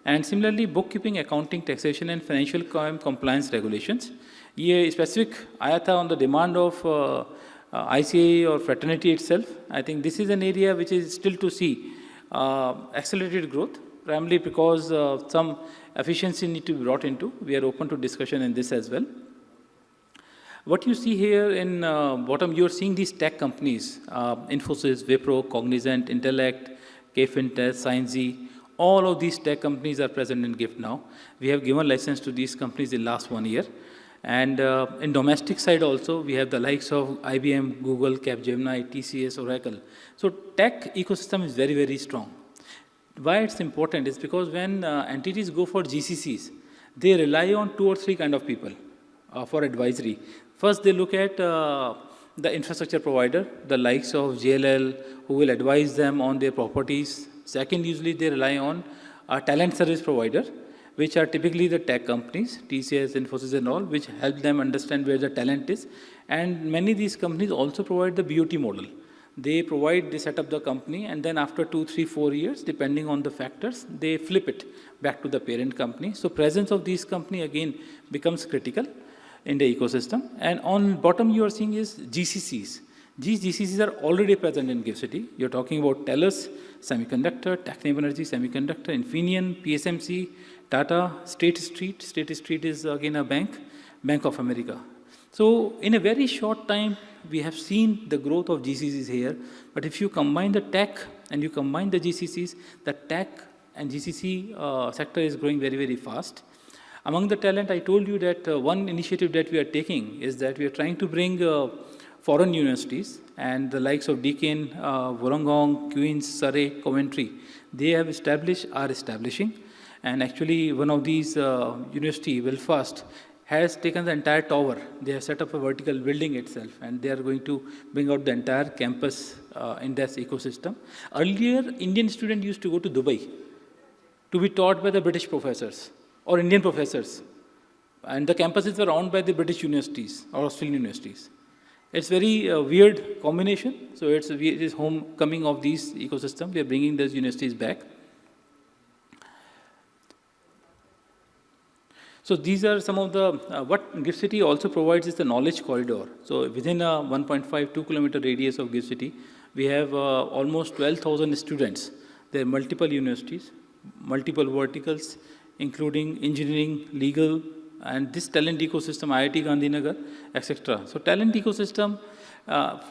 And similarly, bookkeeping, accounting, taxation, and financial crime compliance regulations. ये specific आया था on the demand of ICA or fraternity itself. I think this is an area which is still to see accelerated growth, primarily because some efficiency need to be brought into. We are open to discussion in this as well. What you see here in bottom, you are seeing these tech companies, Infosys, Wipro, Cognizant, Intellect, KFintech, ScienceZ. All of these tech companies are present in GIFT now. We have given license to these companies in last 1 year. And in domestic side also, we have the likes of IBM, Google, Capgemini, TCS, Oracle. So tech ecosystem is very, very strong. Why it's important is because when entities go for GCCs, they rely on 2 or 3 kind of people for advisory. First, they look at the infrastructure provider, the likes of JLL, who will advise them on their properties. Second, usually they rely on a talent service provider, which are typically the tech companies, TCS, Infosys and all, which help them understand where the talent is. And many of these companies also provide the BOT model. They set up the company, and then after 2, 3, 4 years, depending on the factors, they flip it back to the parent company. So presence of these company again becomes critical in the ecosystem. And on bottom you are seeing is GCCs. These GCCs are already present in GIFT City. You're talking about TELUS, Semiconductor, Technip Energy, Semiconductor, Infineon, PSMC, Tata, State Street. State Street is again a bank, Bank of America. So in a very short time, we have seen the growth of GCCs here. But if you combine the tech and you combine the GCCs, the tech and GCC sector is growing very, very fast. Among the talent, I told you that one initiative that we are taking is that we are trying to bring foreign universities, and the likes of Deakin, Wollongong, Queen's, Surrey, Coventry, they are establishing. And actually, one of these university, Belfast, has taken the entire tower. They have set up a vertical building itself, and they are going to bring out the entire campus in this ecosystem. Earlier, Indian students used to go to Dubai to be taught by the British professors or Indian professors. And the campuses were owned by the British universities or Australian universities. It's very weird combination. So it is homecoming of these ecosystems. We are bringing those universities back. So these are some of the, what GIFT City also provides is the knowledge corridor. So within a 1.5, 2 kilometer radius of GIFT City, we have almost 12,000 students. There are multiple universities, multiple verticals, including engineering, legal, and this talent ecosystem, IIT Gandhinagar, etc. So talent ecosystem,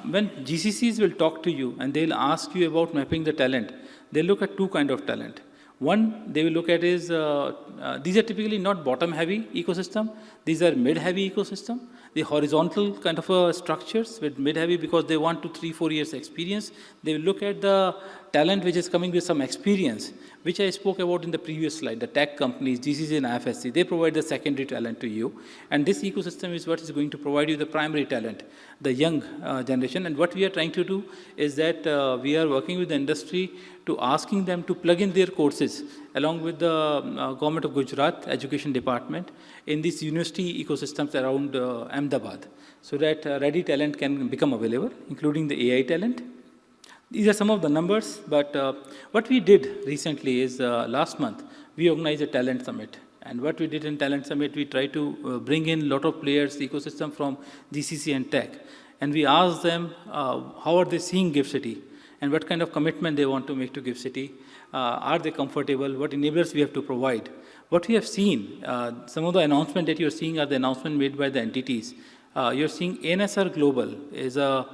when GCCs will talk to you and they'll ask you about mapping the talent, they look at two kinds of talent. One, they will look at is, these are typically not bottom-heavy ecosystem. These are mid-heavy ecosystem. The horizontal kind of structures with mid-heavy because they want 2, 3, 4 years experience. They will look at the talent which is coming with some experience, which I spoke about in the previous slide. The tech companies, GCC and IFSC, they provide the secondary talent to you. And this ecosystem is what is going to provide you the primary talent, the young generation. And what we are trying to do is that we are working with the industry to asking them to plug in their courses along with the Government of Gujarat Education Department in these university ecosystems around Ahmedabad, so that ready talent can become available, including the AI talent. These are some of the numbers, but what we did recently is last month, we organized a talent summit. And what we did in talent summit, we tried to bring in a lot of players, the ecosystem from GCC and tech. And we asked them, how are they seeing GIFT City? And what kind of commitment they want to make to GIFT City? Are they comfortable? What enablers we have to provide? What we have seen, some of the announcements that you're seeing are the announcements made by the entities. You're seeing ANSR Global is a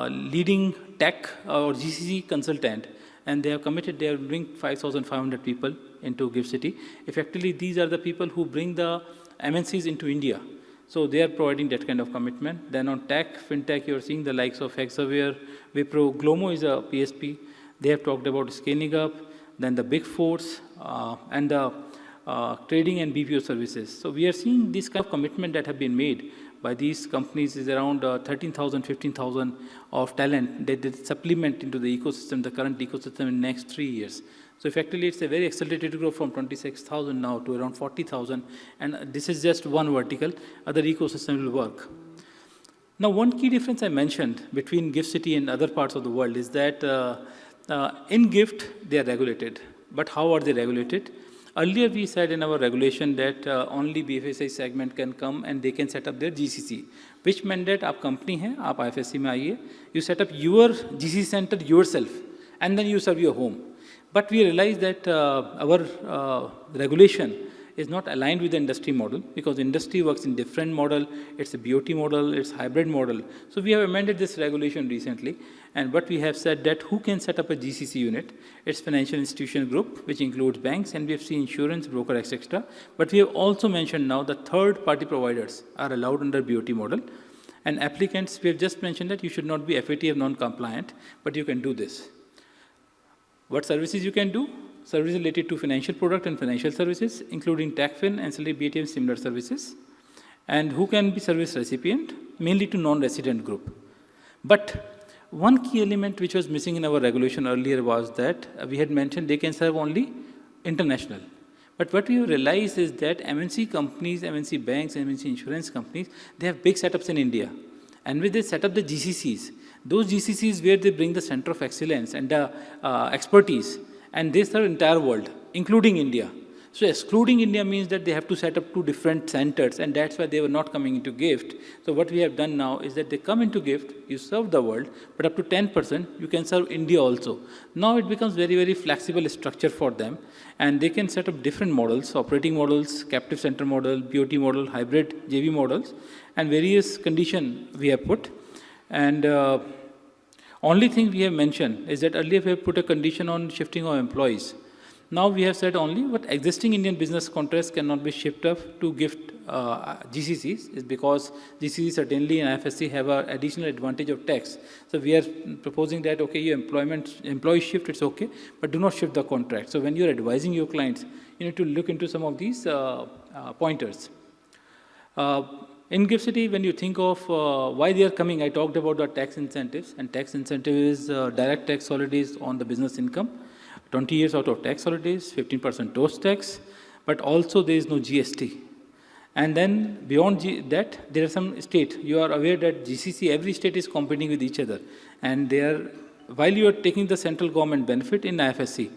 leading tech or GCC consultant, and they have committed, they are bring 5,500 people into GIFT City. Effectively, these are the people who bring the MNCs into India. So they are providing that kind of commitment. Then on tech, fintech, you're seeing the likes of Hexaware, Wipro, Glomo is a PSP. They have talked about scaling up, then the big fours, and the trading and BPO services. So we are seeing this kind of commitment that have been made by these companies is around 13,000, 15,000 of talent that they supplement into the ecosystem, the current ecosystem in the next 3 years. So effectively, it's a very accelerated growth from 26,000 now to around 40,000. And this is just one vertical. Other ecosystem will work. Now, one key difference I mentioned between GIFT City and other parts of the world is that in GIFT, they are regulated. But how are they regulated? Earlier, we said in our regulation that only BFSI segment can come and they can set up their GCC, which meant that आप company है, आप IFSC में आइए, you set up your GCC center yourself, and then you serve your home. But we realized that our regulation is not aligned with the industry model, because industry works in different model. It's a BOT model, it's hybrid model. So we have amended this regulation recently, and what we have said that who can set up a GCC unit? It's financial institution group, which includes banks, NBFC, insurance, broker, etc. But we have also mentioned now that third-party providers are allowed under BOT model. And applicants, we have just mentioned that you should not be FATF non-compliant, but you can do this. What services you can do? Services related to financial product and financial services, including TechFin, ancillary BTM, similar services. And who can be service recipient? Mainly to non-resident group. But one key element which was missing in our regulation earlier was that we had mentioned they can serve only international. But what we have realized is that MNC companies, MNC banks, MNC insurance companies, they have big setups in India. And when they set up the GCCs, those GCCs where they bring the center of excellence and the expertise, and they serve entire world, including India. So excluding India means that they have to set up two different centers, and that's why they were not coming into GIFT. So what we have done now is that they come into GIFT, you serve the world, but up to 10%, you can serve India also. Now it becomes very, very flexible structure for them, and they can set up different models, operating models, captive center model, BOT model, hybrid JV models, and various condition we have put. And only thing we have mentioned is that earlier we have put a condition on shifting of employees. Now we have said only what existing Indian business contracts cannot be shipped up to GIFT GCCs is because GCCs certainly and IFSC have an additional advantage of tax. So we are proposing that, okay, your employee shift, it's okay, but do not shift the contract. So when you're advising your clients, you need to look into some of these pointers. In GIFT City, when you think of why they are coming, I talked about the tax incentives, and tax incentive is direct tax holidays on the business income. 20 years out of tax holidays, 15% toast tax, but also there is no GST. And then beyond that, there are some state. You are aware that GCC, every state is competing with each other. And they are, while you are taking the central government benefit in IFSC,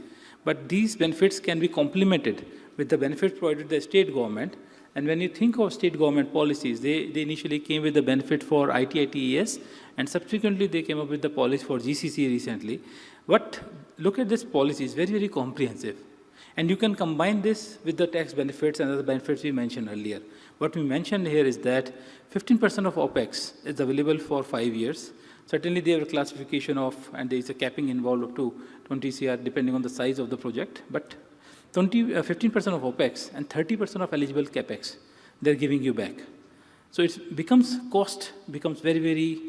but these benefits can be complemented with the benefits provided by the state government. And when you think of state government policies, they initially came with the benefit for ITITES, and subsequently they came up with the policy for GCC recently. But look at this policy, it's very, very comprehensive. And you can combine this with the tax benefits and other benefits we mentioned earlier. What we mentioned here is that 15% of OPEX is available for 5 years. Certainly they have a classification of, and there is a capping involved up to 20 CR depending on the size of the project, but 15% of OPEX and 30% of eligible CAPEX, they're giving you back. So it becomes very, very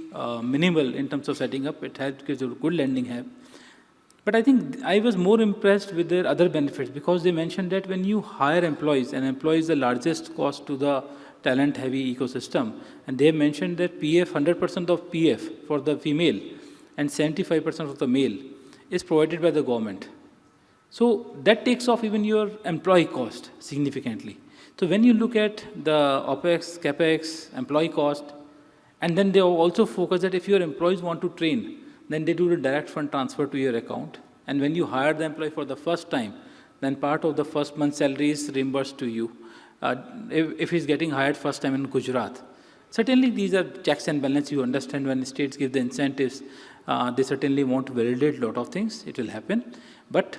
minimal in terms of setting up. It gives a good lending have. But I think I was more impressed with their other benefits because they mentioned that when you hire employees, and employees the largest cost to the talent-heavy ecosystem, and they mentioned that PF, 100% of PF for the female and 75% of the male is provided by the government. So that takes off even your employee cost significantly. So when you look at the OPEX, CAPEX, employee cost, and then they also focus that if your employees want to train, then they do the direct fund transfer to your account. And when you hire the employee for the first time, then part of the first month's salary is reimbursed to you. If he's getting hired first time in Gujarat. Certainly these are checks and balance. You understand when states give the incentives, they certainly want to validate a lot of things. It will happen. But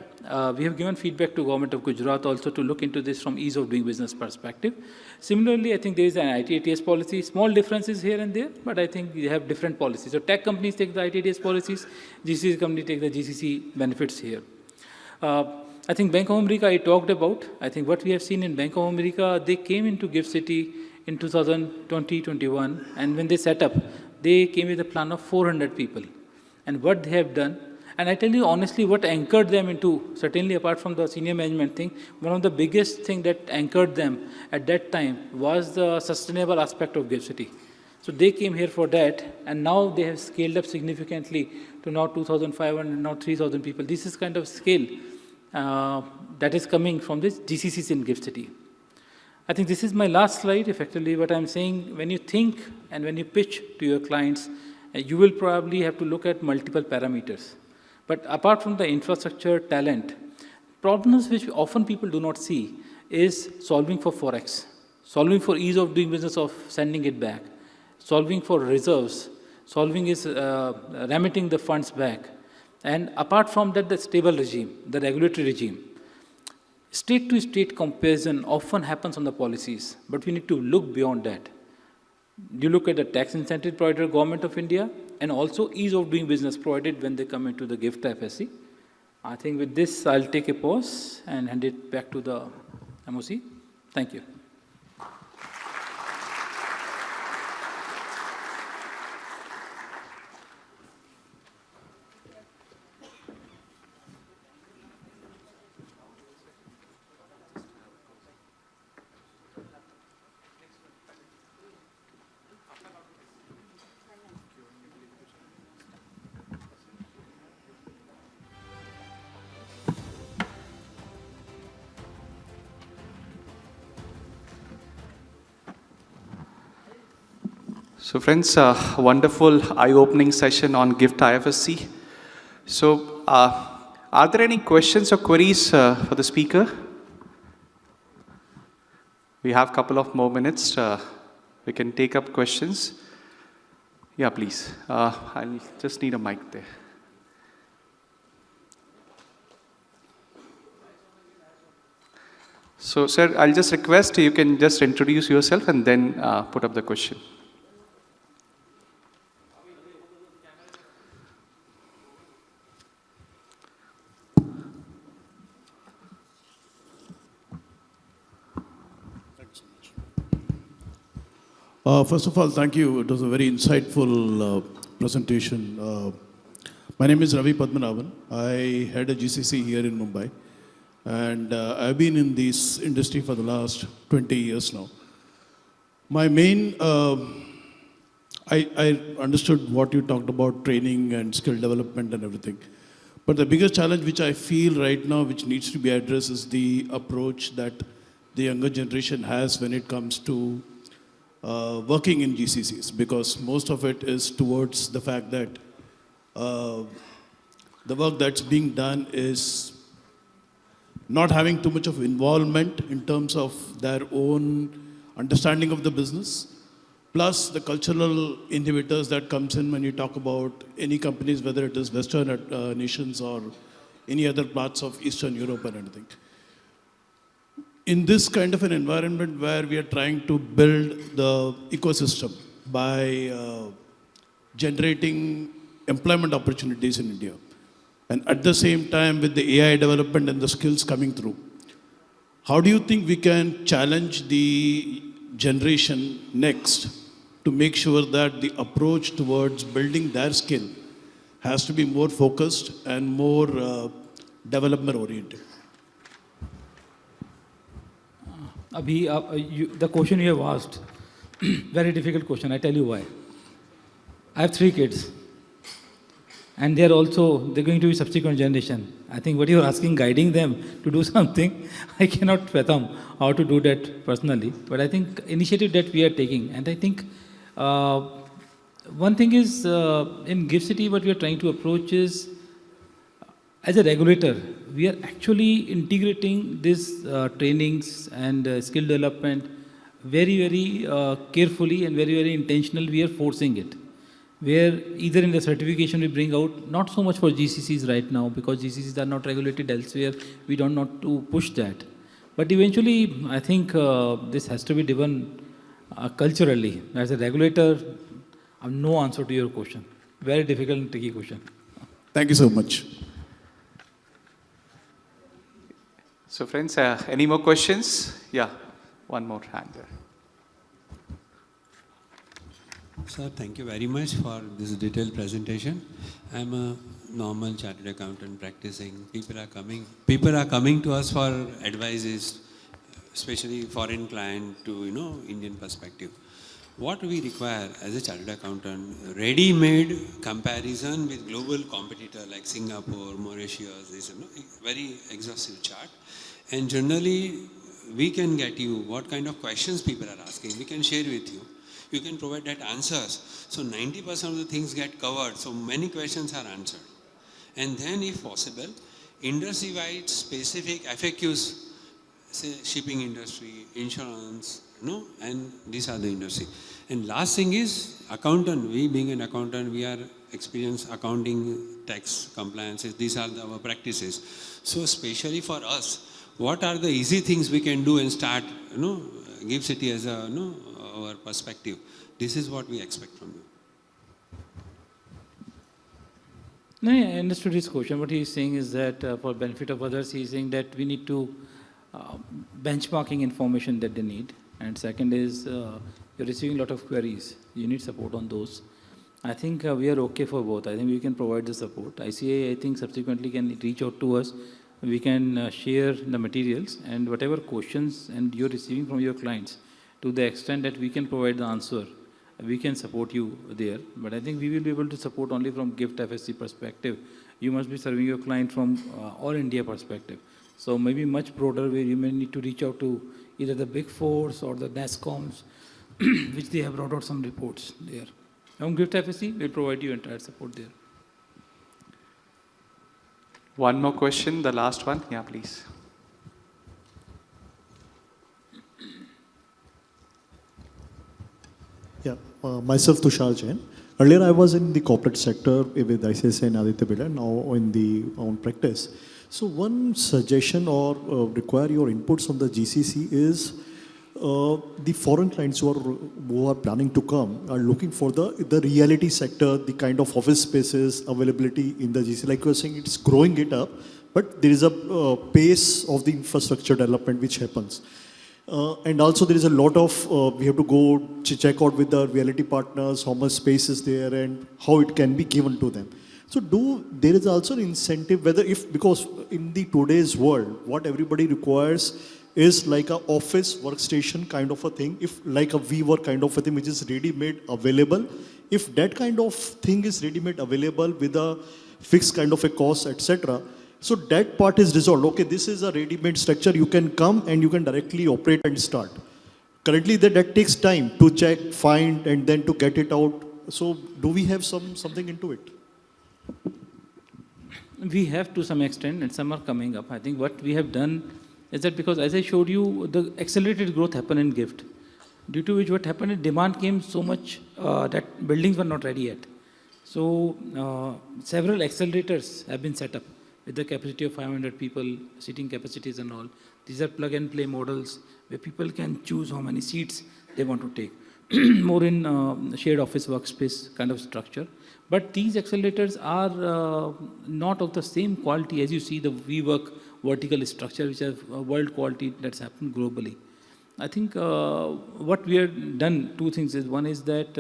we have given feedback to Government of Gujarat also to look into this from ease of doing business perspective. Similarly, I think there is an ITATS policy, small differences here and there, but I think we have different policies. So tech companies take the ITATS policies, GCC companies take the GCC benefits here. I think Bank of America I talked about. I think what we have seen in Bank of America, they came into GIFT City in 2020-21, and when they set up, they came with a plan of 400 people. And what they have done, and I tell you honestly, what anchored them into, certainly apart from the senior management thing, one of the biggest thing that anchored them at that time was the sustainable aspect of GIFT City. So they came here for that, and now they have scaled up significantly to now 2,500, now 3,000 people. This is kind of scale that is coming from this GCCs in GIFT City. I think this is my last slide, effectively what I'm saying, when you think and when you pitch to your clients, you will probably have to look at multiple parameters. But apart from the infrastructure, talent, problems which often people do not see is solving for Forex, solving for ease of doing business of sending it back, solving for reserves, solving is remitting the funds back. And apart from that, the stable regime, the regulatory regime. State-to-state comparison often happens on the policies, but we need to look beyond that. You look at the tax incentive provided Government of India, and also ease of doing business provided when they come into the GIFT IFSC. I think with this, I'll take a pause and hand it back to the MOC. Thank you. So friends, wonderful eye-opening session on GIFT IFSC. So are there any questions or queries for the speaker? We have a couple of more minutes. We can take up questions. Yeah, please. I'll just need a mic there. So, sir, I'll just request you can just introduce yourself and then put up the question. First of all, thank you. It was a very insightful presentation. My name is Ravi Padmanabhan. I head a GCC here in Mumbai. And I've been in this industry for the last 20 years now. My main, I understood what you talked about, training and skill development and everything. But the biggest challenge which I feel right now, which needs to be addressed, is the approach that the younger generation has when it comes to working in GCCs, because most of it is towards the fact that the work that's being done is not having too much of involvement in terms of their own understanding of the business, plus the cultural inhibitors that comes in when you talk about any companies, whether it is Western nations or any other parts of Eastern Europe and anything. In this kind of an environment where we are trying to build the ecosystem by generating employment opportunities in India, and at the same time with the AI development and the skills coming through, how do you think we can challenge the generation next to make sure that the approach towards building their skill has to be more focused and more development oriented? The question you have asked, very difficult question. I tell you why. I have 3 kids. And they're going to be subsequent generation. I think what you're asking, guiding them to do something, I cannot fathom how to do that personally. But I think initiative that we are taking, and I think one thing is in GIFT City, what we are trying to approach is, as a regulator, we are actually integrating these trainings and skill development very, very carefully and very, very intentional. We are forcing it. Where either in the certification we bring out, not so much for GCCs right now, because GCCs are not regulated elsewhere, we don't want to push that. But eventually, I think this has to be driven culturally. As a regulator, I have no answer to your question. Very difficult and tricky question. Thank you so much. So friends, any more questions? Yeah, one more hand there. Sir, thank you very much for this detailed presentation. I'm a normal chartered accountant practicing. People are coming to us for advices, especially foreign client to Indian perspective. What we require as a chartered accountant, ready-made comparison with global competitor like Singapore, Mauritius, this very exhaustive chart. And generally, we can get you what kind of questions people are asking. We can share with you. You can provide that answers. So 90% of the things get covered. So many questions are answered. And then if possible, industry-wide specific FAQs, say shipping industry, insurance, and these are the industry. And last thing is accountant. We being an accountant, we are experienced accounting, tax, compliances. These are our practices. So especially for us, what are the easy things we can do and start, GIFT City as a, our perspective. This is what we expect from you. No, I understood his question. What he is saying is that for benefit of others, he is saying that we need to benchmarking information that they need. And second is you're receiving a lot of queries. You need support on those. I think we are okay for both. I think we can provide the support. ICA, I think, subsequently can reach out to us. We can share the materials and whatever questions and you're receiving from your clients, to the extent that we can provide the answer, we can support you there. But I think we will be able to support only from GIFT FSC perspective. You must be serving your client from all India perspective. So maybe much broader where you may need to reach out to either the big fours or the NASCOMs which they have brought out some reports there. On Gift IFSC, we'll provide you entire support there. One more question, the last one. Yeah, please. Yeah, myself Tushar Jain. Earlier I was in the corporate sector with ICICI and Aditya Birla, now in the own practice. So one suggestion or require your inputs on the GCC is the foreign clients who are planning to come are looking for the reality sector, the kind of office spaces availability in the GCC. Like you were saying, it's growing it up, but there is a pace of the infrastructure development which happens. And also there is a lot of, we have to go check out with the reality partners, how much space is there and how it can be given to them. So there is also an incentive, because in the today's world, what everybody requires is like a office workstation kind of a thing, if like a WeWork kind of a thing which is ready-made available. If that kind of thing is ready-made available with a fixed kind of a cost, etc., so that part is resolved. Okay, this is a ready-made structure. You can come and you can directly operate and start. Currently, that takes time to check, find, and then to get it out. So, do we have something into it? We have to some extent, and some are coming up. I think what we have done is that because, as I showed you, the accelerated growth happened in GIFT, due to which what happened is demand came so much that buildings were not ready yet. So, several accelerators have been set up with the capacity of 500 people, seating capacities and all. These are plug-and-play models where people can choose how many seats they want to take. More in shared office workspace kind of structure. But these accelerators are not of the same quality as you see the WeWork vertical structure, which is world quality that's happened globally. I think what we have done, two things is, one is that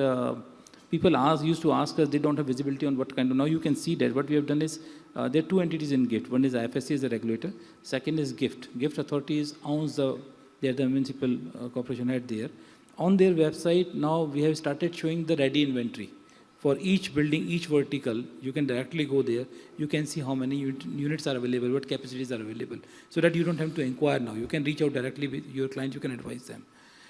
people used to ask us, they don't have visibility on what kind of, now you can see that. What we have done is, there are two entities in GIFT. One is IFSC as a regulator. Second is GIFT. GIFT authorities owns they're the municipal corporation head there. On their website, now we have started showing the ready inventory. For each building, each vertical, you can directly go there. You can see how many units are available, what capacities are available, so that you don't have to inquire now. You can reach out directly with your clients, you can advise them.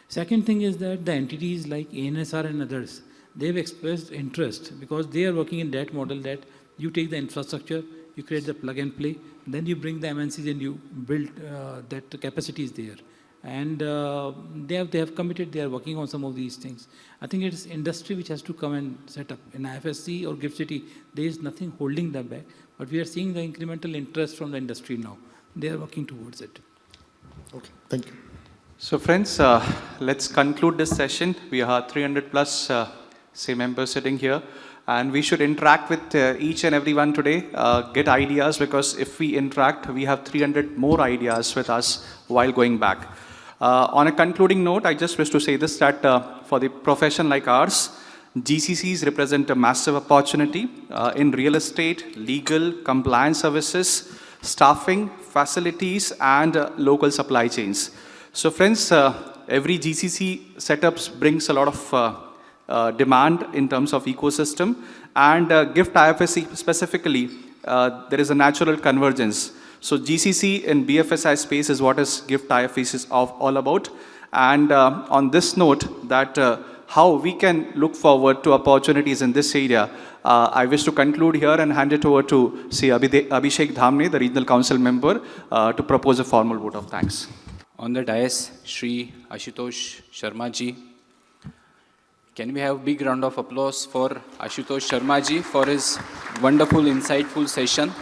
Second thing is that the entities like ANSR and others, they've expressed interest because they are working in that model that you take the infrastructure, you create the plug and play, then you bring the MNCs and you build that capacity is there. And they have committed, they are working on some of these things. I think it is industry which has to come and set up. In IFSC or GIFT City, there is nothing holding them back, but we are seeing the incremental interest from the industry now. They are working towards it. Okay, thank you. So friends, let's conclude this session. We are 300 plus members sitting here. And we should interact with each and everyone today, get ideas, because if we interact, we have 300 more ideas with us while going back. On a concluding note, I just wish to say this, that for the profession like ours, GCCs represent a massive opportunity in real estate, legal, compliance services, staffing, facilities, and local supply chains. So friends, every GCC setups brings a lot of demand in terms of ecosystem, and GIFT IFSC specifically, there is a natural convergence. So GCC in BFSI space is what is GIFT IFSC is all about. And on this note, that how we can look forward to opportunities in this area, I wish to conclude here and hand it over to Sri Abhishek Dhamne, the Regional Council member, to propose a formal vote of thanks. On the dais, Shri Ashutosh Sharma ji. Can we have a big round of applause for Ashutosh Sharma ji for his wonderful, insightful session.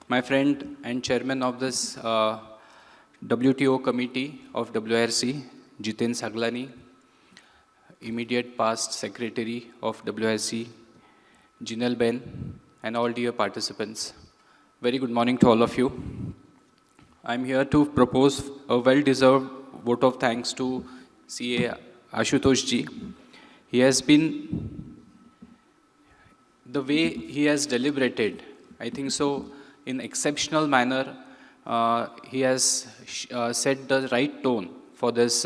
My friend and chairman of this WTO committee of WRC, Jiten Saglani, immediate past secretary of WRC, Jinal Ben, and all dear participants. Very good morning to all of you. I'm here to propose a well-deserved vote of thanks to CA Ashutosh ji. He has been, the way he has deliberated, I think so, in exceptional manner, he has set the right tone for this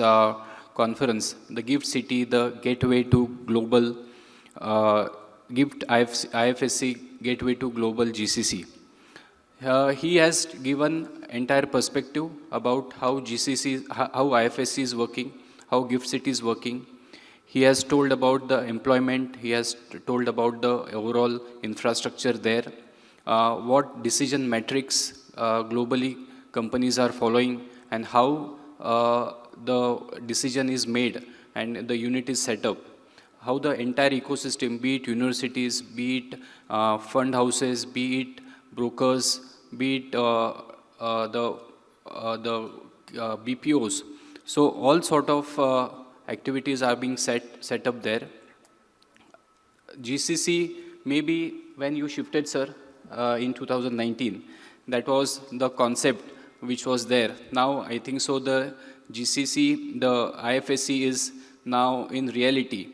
conference. The GIFT City, the gateway to global, GIFT IFSC gateway to global GCC. He has given entire perspective about how GCC, how IFSC is working, how Gift City is working. He has told about the employment, he has told about the overall infrastructure there, what decision metrics globally companies are following, and how the decision is made and the unit is set up. How the entire ecosystem, be it universities, be it fund houses, be it brokers, be it the BPOs. So all sort of activities are being set up there. GCC, maybe when you shifted, sir, in 2019, that was the concept which was there. Now, I think so the GCC, the IFSC is now in reality.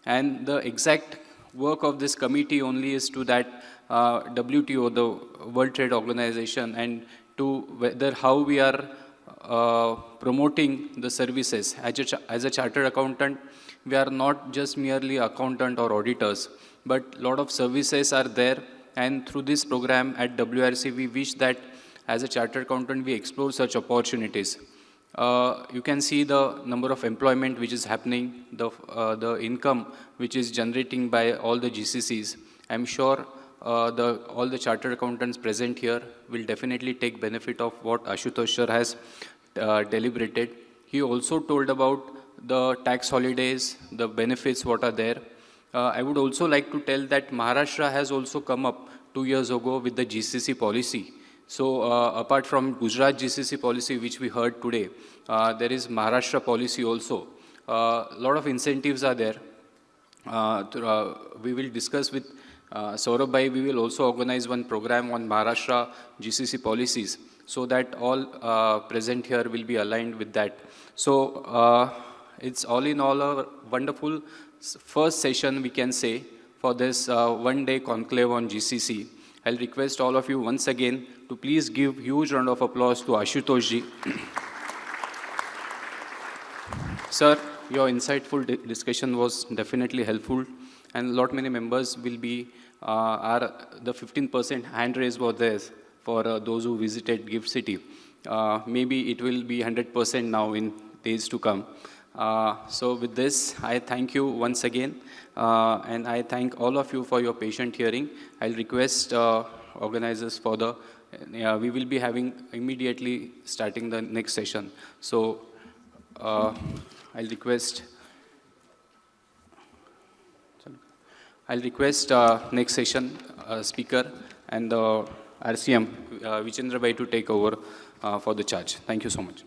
And the exact work of this committee only is to that WTO, the World Trade Organization, and to whether how we are promoting the services. As a chartered accountant, we are not just merely accountant or auditors, but a lot of services are there. And through this program at WRC, we wish that as a chartered accountant, we explore such opportunities. You can see the number of employment which is happening, the income which is generating by all the GCCs. I'm sure all the chartered accountants present here will definitely take benefit of what Ashutosh sir has deliberated. He also told about the tax holidays, the benefits what are there. I would also like to tell that Maharashtra has also come up 2 years ago with the GCC policy. So apart from Gujarat GCC policy, which we heard today, there is Maharashtra policy also. A lot of incentives are there. We will discuss with Saurabh bhai. We will also organize one program on Maharashtra GCC policies, so that all present here will be aligned with that. So it's all in all a wonderful first session, we can say, for this one-day conclave on GCC. I'll request all of you once again to please give huge round of applause to Ashutosh ji. Sir, your insightful discussion was definitely helpful, and lot many members will be, the 15% hand raise was there for those who visited Gift City. Maybe it will be 100% now in days to come. So with this, I thank you once again, and I thank all of you for your patient hearing. I'll request organizers for the, we will be having immediately starting the next session. So I'll request next session speaker and the RCM, Vichendra bhai, to take over for the charge. Thank you so much.